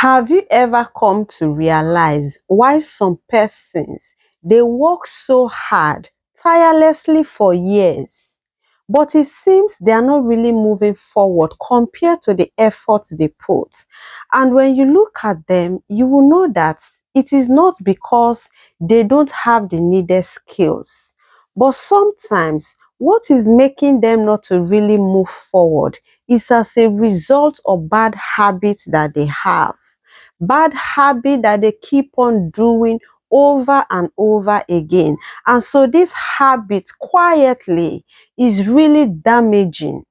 Have you ever come to realize why some persons they work so hard, tirelessly for years, but it seems they are not really moving forward compared to the efforts they put? And when you look at them, you will know that it is not because they don't have the needed skills, but sometimes what is making them not to really move forward is as a result of bad habits that they have, bad habit that they keep on doing over and over again. And so this habit quietly is really damaging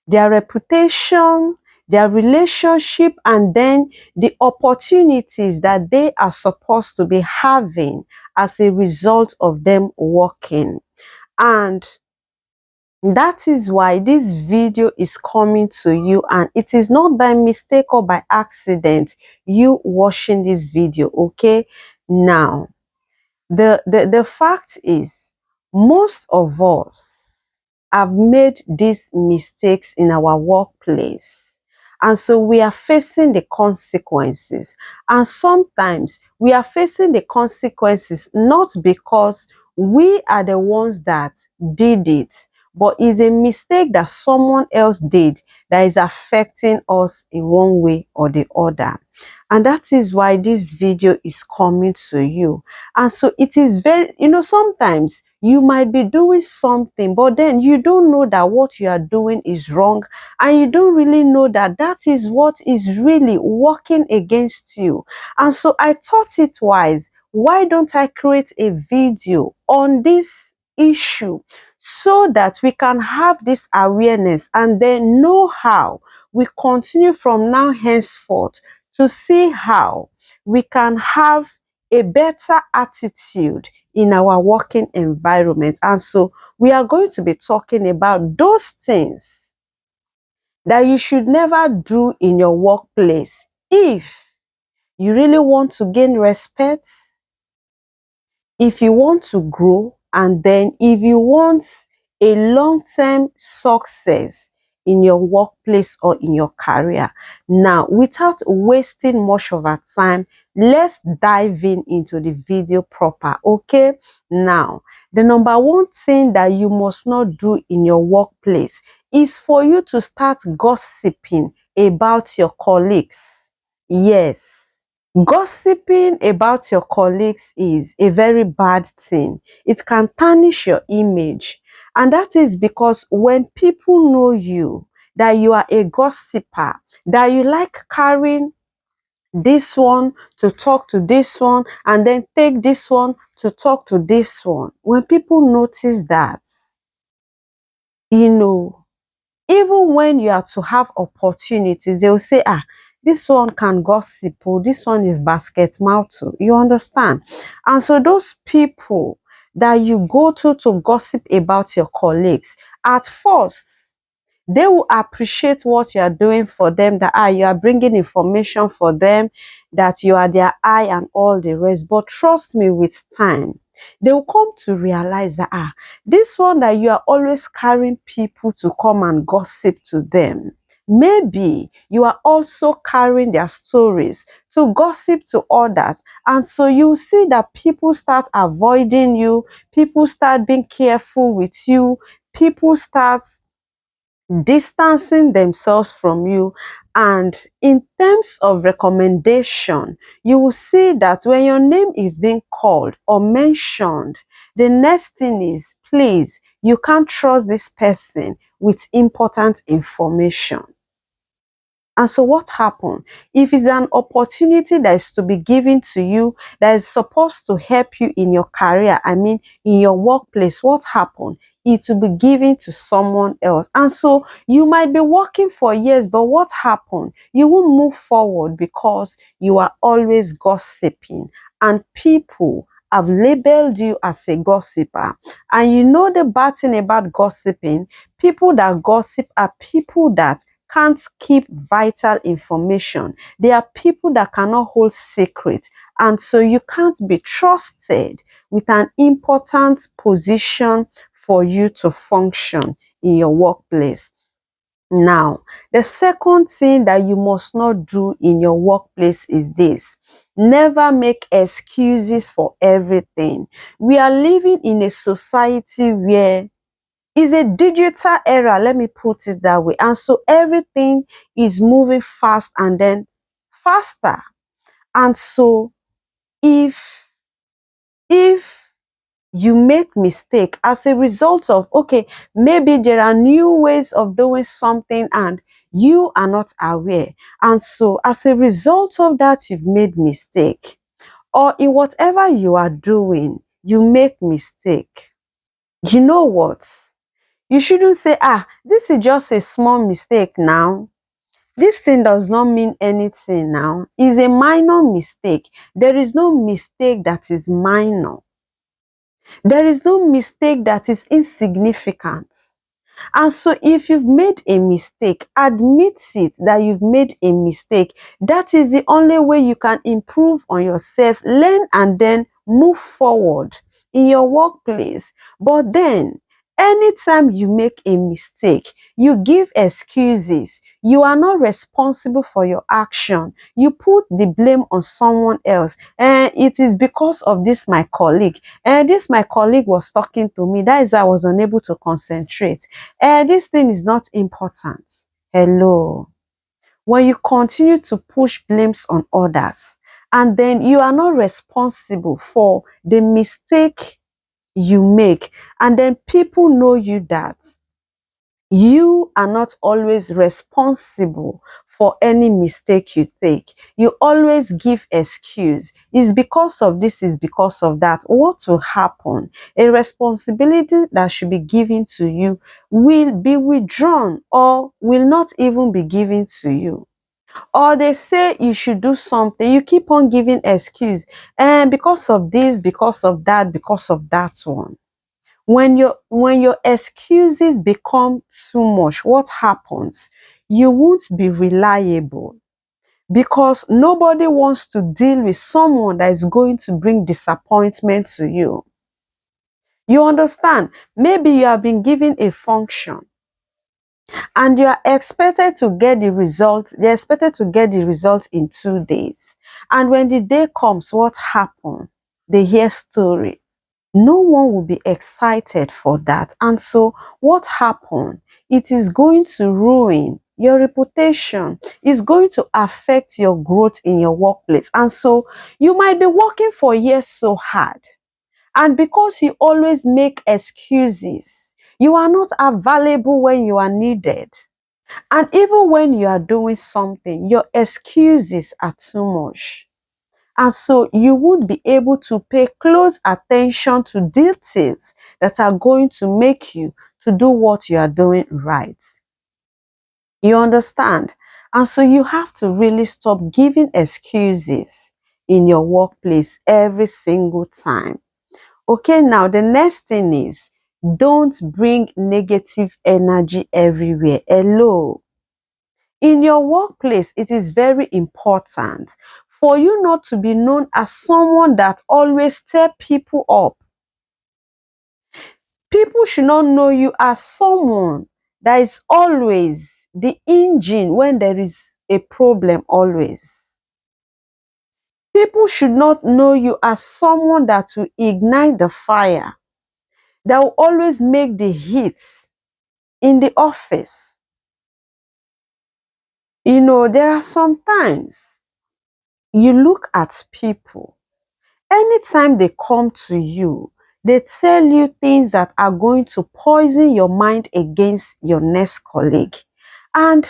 their reputation, their relationship, and then the opportunities that they are supposed to be having as a result of them working. And that is why this video is coming to you, and it is not by mistake or by accident you watching this video. Okay, now the fact is, most of us have made these mistakes in our workplace, and so we are facing the consequences. And sometimes we are facing the consequences not because we are the ones that did it, but it's a mistake that someone else did that is affecting us in one way or the other. And that is why this video is coming to you. And so it is very, sometimes you might be doing something, but then you don't know that what you are doing is wrong. And you don't really know that that is what is really working against you. And so I thought it wise, why don't I create a video on this issue so that we can have this awareness and then know how we continue from now henceforth to see how we can have a better attitude in our working environment. And so we are going to be talking about those things that you should never do in your workplace if you really want to gain respect, if you want to grow, and then if you want a long-term success in your workplace or in your career. Now, without wasting much of our time, let's dive into the video proper. Okay, now the number one thing that you must not do in your workplace is for you to start gossiping about your colleagues. Yes, gossiping about your colleagues is a very bad thing. It can tarnish your image. And that is because when people know you, that you are a gossiper, that you like carrying this one to talk to this one, and then take this one to talk to this one. When people notice that, you know, even when you are to have opportunities, they will say, this one can gossip, or this one is basket mouth. You understand? And so those people that you go to gossip about your colleagues, at first, they will appreciate what you are doing for them, that you are bringing information for them, that you are their eye and all the rest. But trust me, with time, they will come to realize that this one that you are always carrying people to come and gossip to them, maybe you are also carrying their stories to gossip to others. And so you see that people start avoiding you, people start being careful with you, people start distancing themselves from you. And in terms of recommendation, you will see that when your name is being called or mentioned, the next thing is, please, you can't trust this person with important information. And so what happened? If it's an opportunity that is to be given to you, that is supposed to help you in your career, I mean, in your workplace, what happened? It will be given to someone else. And so you might be working for years, but what happened? You won't move forward because you are always gossiping, and people have labeled you as a gossiper. And you know the bad thing about gossiping, people that gossip are people that can't keep vital information. They are people that cannot hold secrets. And so you can't be trusted with an important position for you to function in your workplace. Now, the second thing that you must not do in your workplace is this: never make excuses for everything. We are living in a society where it's a digital era, let me put it that way. And so everything is moving fast and then faster. And so if if you make mistake as a result of, okay, maybe there are new ways of doing something and you are not aware, and so as a result of that you've made mistake, or in whatever you are doing you make mistake, you know what, you shouldn't say, ah, this is just a small mistake now, this thing does not mean anything now, it's a minor mistake. There is no mistake that is minor. There is no mistake that is insignificant. And so if you've made a mistake, admit it that you've made a mistake. That is the only way you can improve on yourself, learn and then move forward in your workplace. But then, anytime you make a mistake, you give excuses. You are not responsible for your action. You put the blame on someone else. And it is because of this my colleague. And this my colleague was talking to me. That is why I was unable to concentrate. This thing is not important. Hello. When you continue to push blames on others and then you are not responsible for the mistake you make, and then people know you that you are not always responsible for any mistake you take. You always give excuse. It's because of this, it's because of that. What will happen? A responsibility that should be given to you will be withdrawn or will not even be given to you. Or they say you should do something, you keep on giving excuse. And because of this, because of that one. When your excuses become too much, what happens? You won't be reliable because nobody wants to deal with someone that is going to bring disappointment to you. You understand? Maybe you have been given a function and you are expected to get the result. They're expected to get the result in 2 days. And when the day comes, what happened? They hear story. No one will be excited for that. And so what happened? It is going to ruin your reputation. It's going to affect your growth in your workplace. And so you might be working for years so hard. And because you always make excuses, you are not available when you are needed. And even when you are doing something, your excuses are too much. And so you would be able to pay close attention to details that are going to make you to do what you are doing right. You understand? And so you have to really stop giving excuses in your workplace every single time. Okay, now the next thing is, don't bring negative energy everywhere. Hello. In your workplace, it is very important for you not to be known as someone that always stir people up. People should not know you as someone that is always the engine when there is a problem always. People should not know you as someone that will ignite the fire, that will always make the heat in the office. You know, there are some times you look at people. Anytime they come to you, they tell you things that are going to poison your mind against your next colleague. And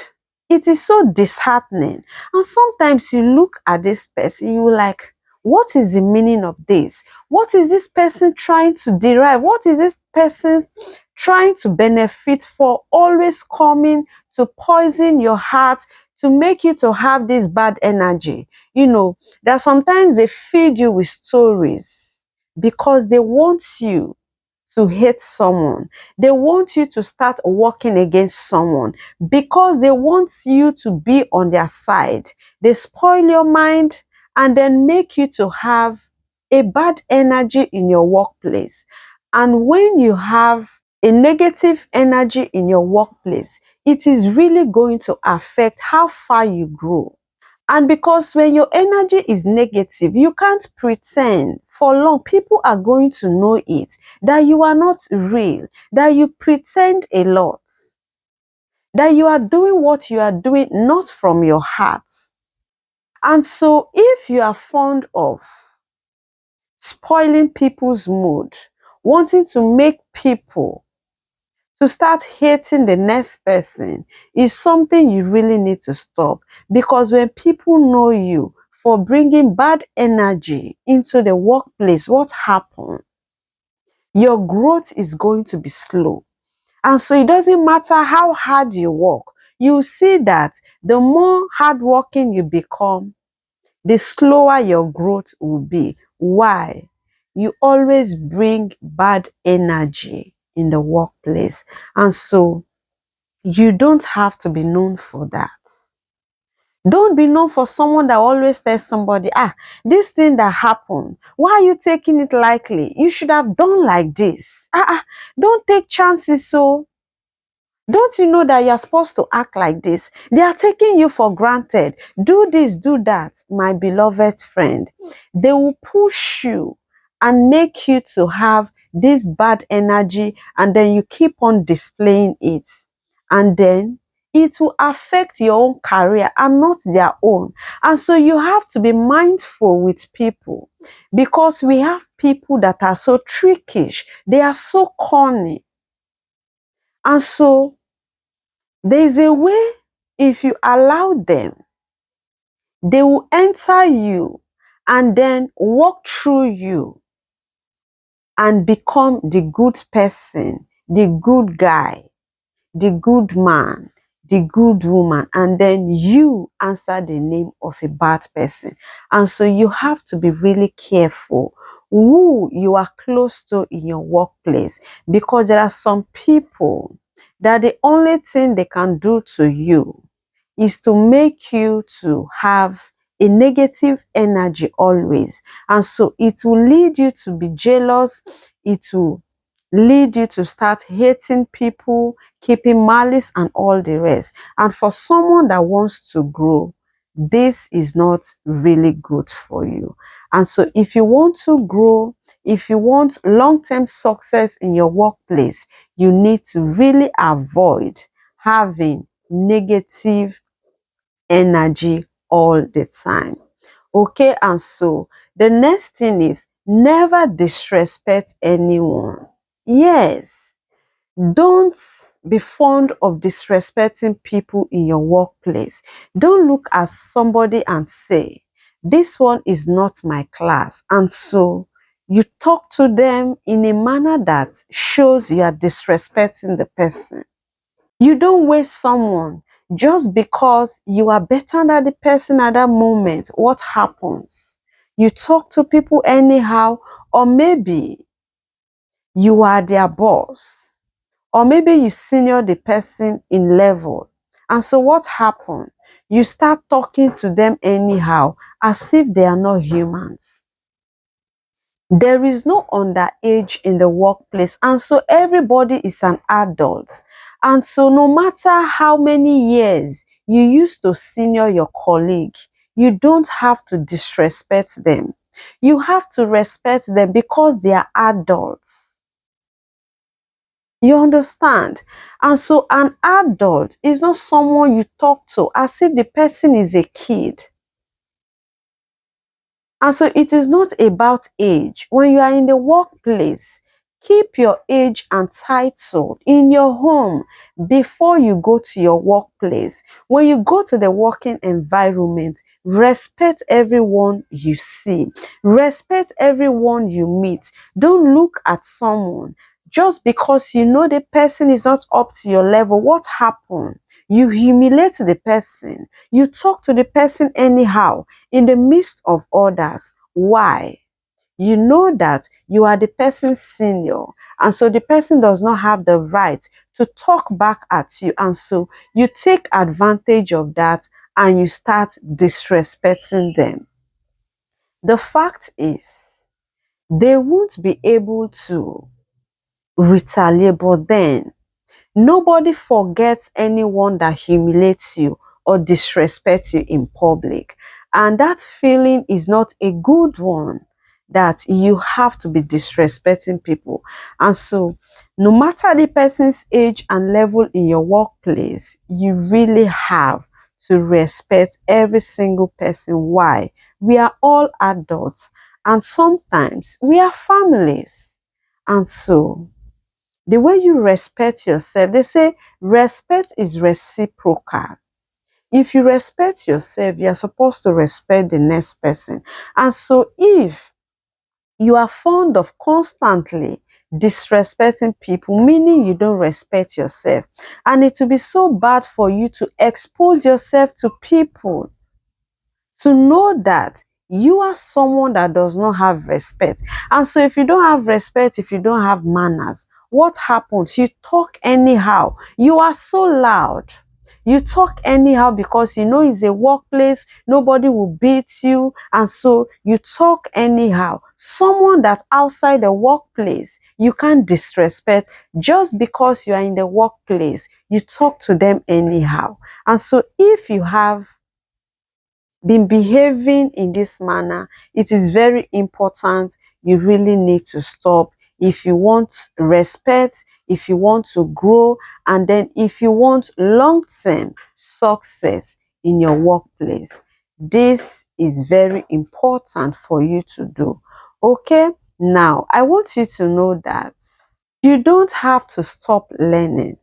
it is so disheartening. And sometimes you look at this person, you like, what is the meaning of this? What is this person trying to derive? What is this person trying to benefit for, always coming to poison your heart, to make you to have this bad energy? You know, that sometimes they feed you with stories because they want you to hate someone. They want you to start working against someone because they want you to be on their side. They spoil your mind and then make you to have a bad energy in your workplace. And when you have a negative energy in your workplace, it is really going to affect how far you grow. And because when your energy is negative, you can't pretend for long. People are going to know it, that you are not real, that you pretend a lot, that you are doing what you are doing not from your heart. And so if you are fond of spoiling people's mood, wanting to make people to start hating the next person, is something you really need to stop. Because when people know you for bringing bad energy into the workplace, what happens? Your growth is going to be slow. And so it doesn't matter how hard you work, you see that the more hardworking you become, the slower your growth will be. Why? You always bring bad energy in the workplace. And so you don't have to be known for that. Don't be known for someone that always tells somebody, this thing that happened, why are you taking it lightly? You should have done like this. Don't take chances. So don't you know that you're supposed to act like this? They are taking you for granted. Do this, do that, my beloved friend. They will push you and make you to have this bad energy, and then you keep on displaying it. And then it will affect your own career and not their own. And so you have to be mindful with people, because we have people that are so trickish. They are so corny. And so there is a way, if you allow them, they will enter you and then walk through you and become the good person, the good guy, the good man, the good woman, and then you answer the name of a bad person. And so you have to be really careful who you are close to in your workplace, because there are some people that the only thing they can do to you is to make you to have a negative energy always. And so it will lead you to be jealous. It will lead you to start hating people, keeping malice and all the rest. And for someone that wants to grow, this is not really good for you. And so if you want to grow, if you want long-term success in your workplace, you need to really avoid having negative energy all the time. Okay, and so the next thing is never disrespect anyone. Yes, don't be fond of disrespecting people in your workplace. Don't look at somebody and say, this one is not my class. And so you talk to them in a manner that shows you are disrespecting the person. You don't waste someone just because you are better than the person at that moment. What happens? You talk to people anyhow, or maybe you are their boss, or maybe you senior the person in level. And so what happened? You start talking to them anyhow, as if they are not humans. There is no underage in the workplace, and so everybody is an adult. And so no matter how many years you used to senior your colleague, you don't have to disrespect them. You have to respect them because they are adults. You understand? And so an adult is not someone you talk to as if the person is a kid. And so it is not about age. When you are in the workplace, keep your age and title in your home before you go to your workplace. When you go to the working environment, respect everyone you see, respect everyone you meet. Don't look at someone just because you know the person is not up to your level. What happened? You humiliate the person. You talk to the person anyhow in the midst of others. Why? You know that you are the person's senior, and so the person does not have the right to talk back at you. And so you take advantage of that and you start disrespecting them. The fact is, they won't be able to retaliate. But then nobody forgets anyone that humiliates you or disrespects you in public. And that feeling is not a good one, that you have to be disrespecting people. And so, no matter the person's age and level in your workplace, you really have to respect every single person. Why? We are all adults, and sometimes we are families. And so, the way you respect yourself, they say respect is reciprocal. If you respect yourself, you are supposed to respect the next person. And so if you are fond of constantly disrespecting people, meaning you don't respect yourself, and it will be so bad for you to expose yourself to people, to know that you are someone that does not have respect. And so if you don't have respect, if you don't have manners, what happens? You talk anyhow. You are so loud. You talk anyhow because you know it's a workplace, nobody will beat you, and so you talk anyhow. Someone that outside the workplace you can't disrespect, just because you are in the workplace, you talk to them anyhow. And so if you have been behaving in this manner, it is very important. You really need to stop if you want respect, if you want to grow, and then if you want long-term success in your workplace. This is very important for you to do. Okay, now I want you to know that you don't have to stop learning.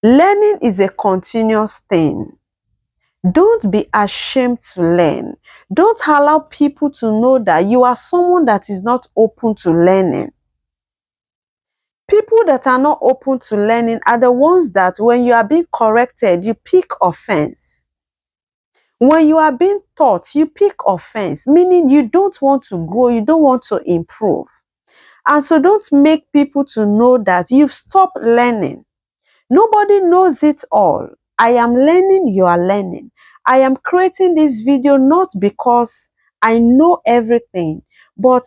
Learning is a continuous thing. Don't be ashamed to learn. Don't allow people to know that you are someone that is not open to learning. People that are not open to learning are the ones that when you are being corrected, you pick offense. When you are being taught, you pick offense, meaning you don't want to grow, you don't want to improve. And so don't make people to know that you've stopped learning. Nobody knows it all. I am learning, you are learning. I am creating this video not because I know everything, but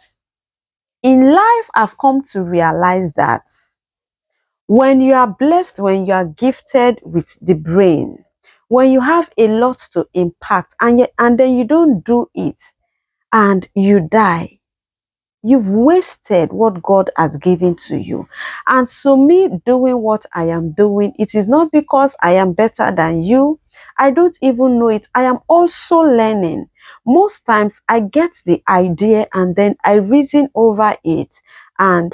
in life I've come to realize that when you are blessed, when you are gifted with the brain, when you have a lot to impact, and then you don't do it and you die, you've wasted what God has given to you. And so me doing what I am doing, it is not because I am better than you. I don't even know it. I am also learning. Most times I get the idea and then I reason over it, and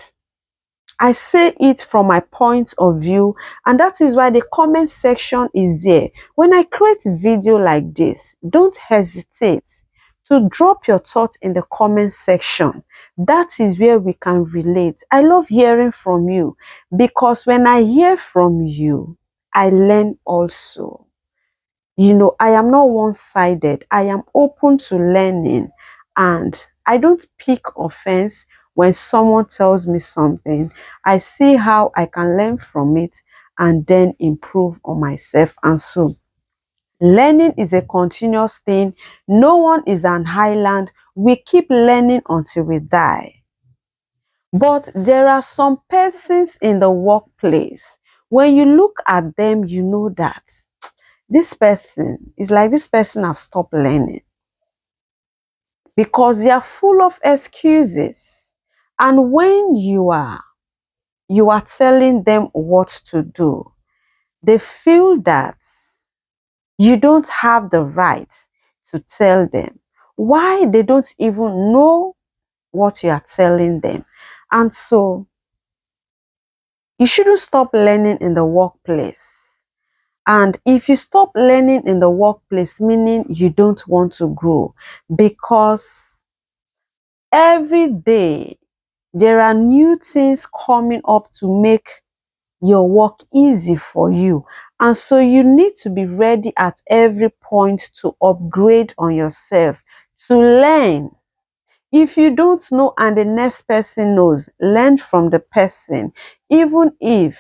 I say it from my point of view, and that is why the comment section is there. When I create a video like this, don't hesitate to drop your thoughts in the comment section. That is where we can relate. I love hearing from you because when I hear from you, I learn also. You know, I am not one-sided. I am open to learning, and I don't pick offense when someone tells me something. I see how I can learn from it and then improve on myself. And so learning is a continuous thing. No one is an island. We keep learning until we die. But there are some persons in the workplace. When you look at them, you know that this person is like this person have stopped learning because they are full of excuses. And when you are telling them what to do, they feel that you don't have the right to tell them why. They don't even know what you are telling them. And so you shouldn't stop learning in the workplace. And if you stop learning in the workplace, meaning you don't want to grow, because every day there are new things coming up to make your work easy for you. And so you need to be ready at every point to upgrade on yourself, to learn. If you don't know and the next person knows, learn from the person, even if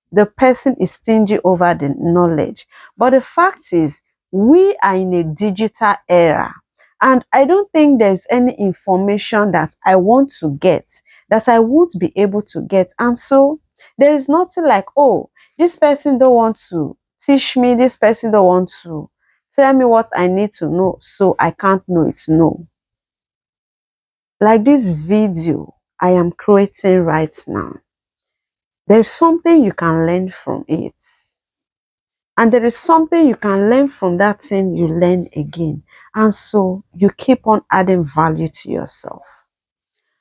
the person is stingy over the knowledge. But the fact is, we are in a digital era, and I don't think there's any information that I want to get that I won't be able to get. And so there is nothing like, oh, this person don't want to teach me, this person don't want to tell me what I need to know, so I can't know it. No. Like this video I am creating right now, there's something you can learn from it. And there is something you can learn from that thing you learn again. And so you keep on adding value to yourself.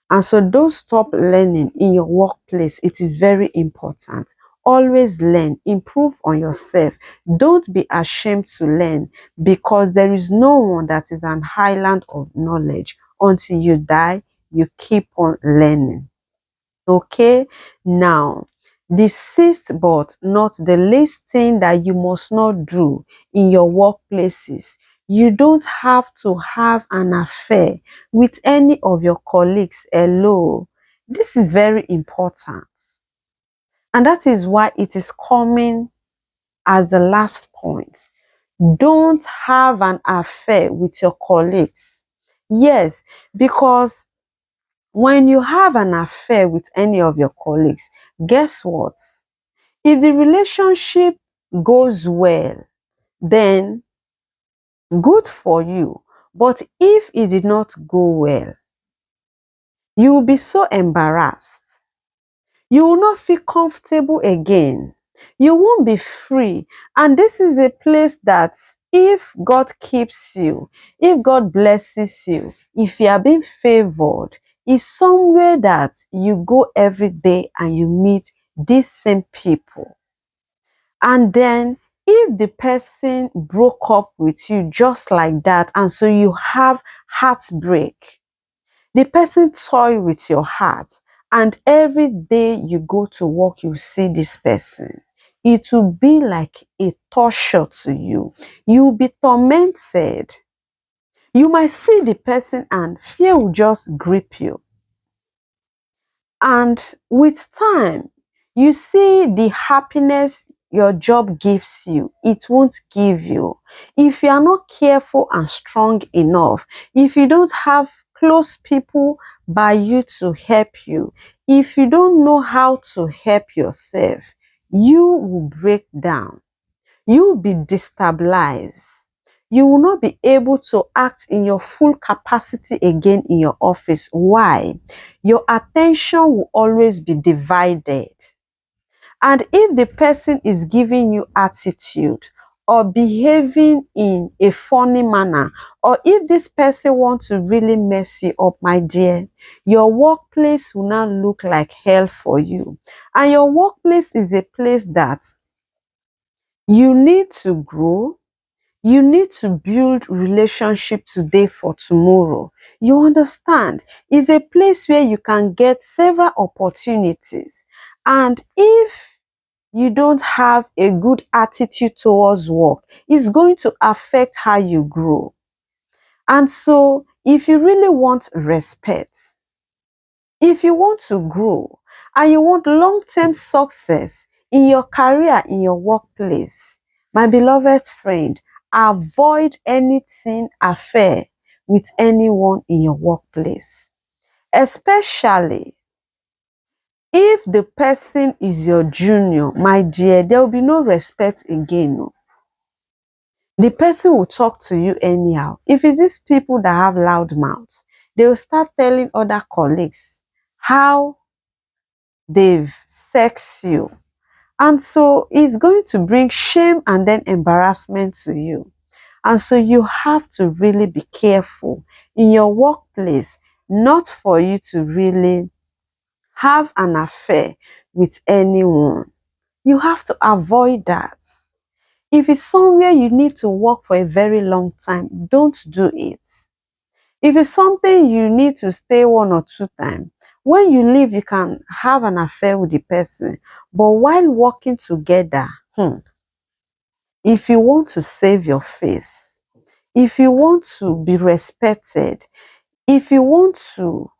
And so don't stop learning in your workplace. It is very important. Always learn, improve on yourself. Don't be ashamed to learn, because there is no one that is an island of knowledge. Until you die, you keep on learning. Okay, now the sixth but not the least thing that you must not do in your workplaces, you don't have to have an affair with any of your colleagues. Hello, this is very important, and that is why it is coming as the last point. Don't have an affair with your colleagues. Yes, because when you have an affair with any of your colleagues, guess what? If the relationship goes well, then good for you. But if it did not go well, you will be so embarrassed. You will not feel comfortable again. You won't be free. And this is a place that if God keeps you, if God blesses you, if you are being favored, is somewhere that you go every day and you meet these same people. And then if the person broke up with you just like that, and so you have heartbreak, the person toy with your heart, and every day you go to work, you see this person. It will be like a torture to you. You will be tormented. You might see the person and fear will just grip you. And with time, you see the happiness your job gives you, it won't give you. If you are not careful and strong enough, if you don't have close people by you to help you, if you don't know how to help yourself, you will break down. You will be destabilized. You will not be able to act in your full capacity again in your office. Why? Your attention will always be divided. And if the person is giving you attitude or behaving in a funny manner, or if this person wants to really mess you up, my dear, your workplace will now look like hell for you. And your workplace is a place that you need to grow. You need to build relationship today for tomorrow. You understand? It's a place where you can get several opportunities. And if you don't have a good attitude towards work, it's going to affect how you grow. And so, if you really want respect, if you want to grow, and you want long-term success in your career, in your workplace, my beloved friend, avoid anything affair with anyone in your workplace. Especially if the person is your junior, my dear, there will be no respect again. No. The person will talk to you anyhow. If it's these people that have loud mouths, they will start telling other colleagues how they've sexed you. And so it's going to bring shame and then embarrassment to you. And so you have to really be careful in your workplace, not for you to really have an affair with anyone. You have to avoid that. If it's somewhere you need to work for a very long time, don't do it. If it's something you need to stay one or two times, when you leave, you can have an affair with the person. But while working together, if you want to save your face, if you want to be respected, if you want to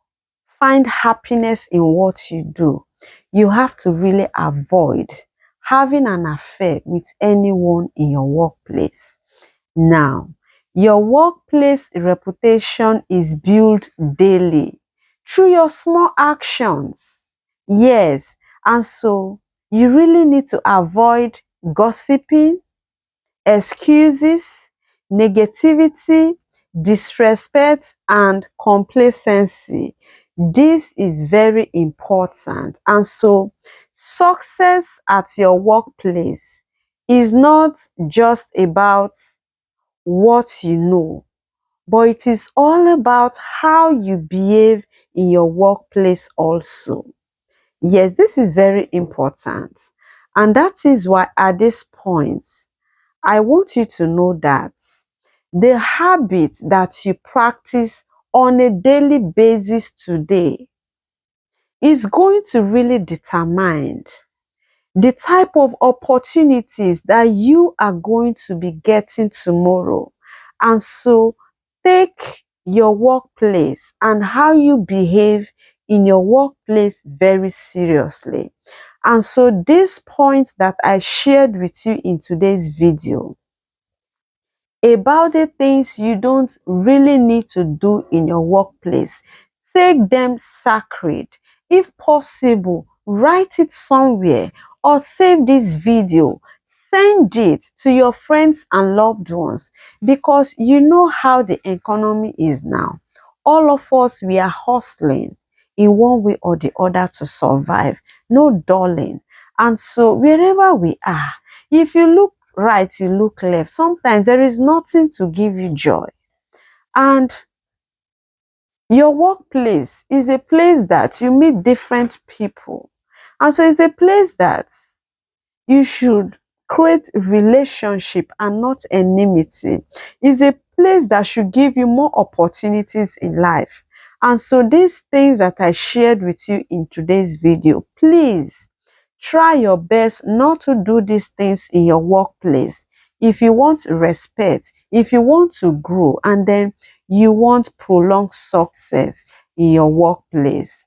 find happiness in what you do, you have to really avoid having an affair with anyone in your workplace. Now, your workplace reputation is built daily through your small actions. Yes, and so you really need to avoid gossiping, excuses, negativity, disrespect, and complacency. This is very important. And so, success at your workplace is not just about what you know, but it is all about how you behave in your workplace also. Yes, this is very important. And that is why at this point, I want you to know that the habit that you practice on a daily basis today is going to really determine the type of opportunities that you are going to be getting tomorrow. And so take your workplace and how you behave in your workplace very seriously. And so this point that I shared with you in today's video about the things you don't really need to do in your workplace, take them sacred. If possible, write it somewhere or save this video. Send it to your friends and loved ones, because you know how the economy is now. All of us, we are hustling in one way or the other to survive. No dulling. And so wherever we are, if you look right, you look left, sometimes there is nothing to give you joy. And your workplace is a place that you meet different people. And so it's a place that you should create relationship and not enmity. It's a place that should give you more opportunities in life. And so these things that I shared with you in today's video, please try your best not to do these things in your workplace. If you want respect, if you want to grow, and then you want prolonged success in your workplace.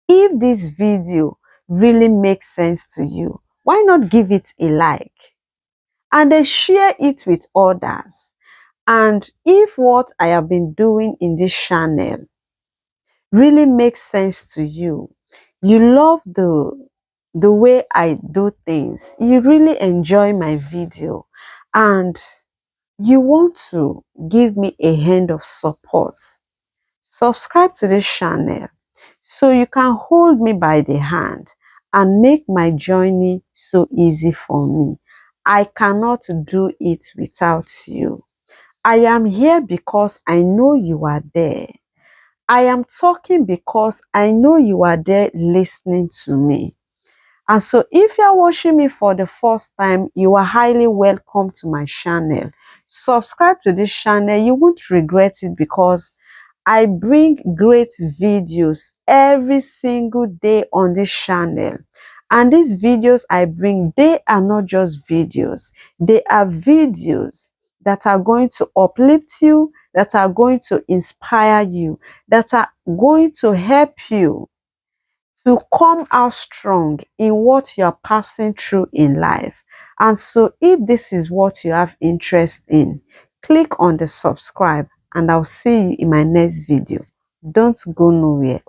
If this video really makes sense to you, why not give it a like and then share it with others? And if what I have been doing in this channel really makes sense to you, you love the way I do things, you really enjoy my video, and you want to give me a hand of support, subscribe to this channel so you can hold me by the hand and make my journey so easy for me. I cannot do it without you. I am here because I know you are there. I am talking because I know you are there listening to me. And so if you are watching me for the first time, you are highly welcome to my channel. Subscribe to this channel. You won't regret it, because I bring great videos every single day on this channel. And these videos I bring, they are not just videos. They are videos that are going to uplift you, that are going to inspire you, that are going to help you to come out strong in what you're passing through in life. And so if this is what you have interest in, click on the subscribe, and I'll see you in my next video. Don't go nowhere.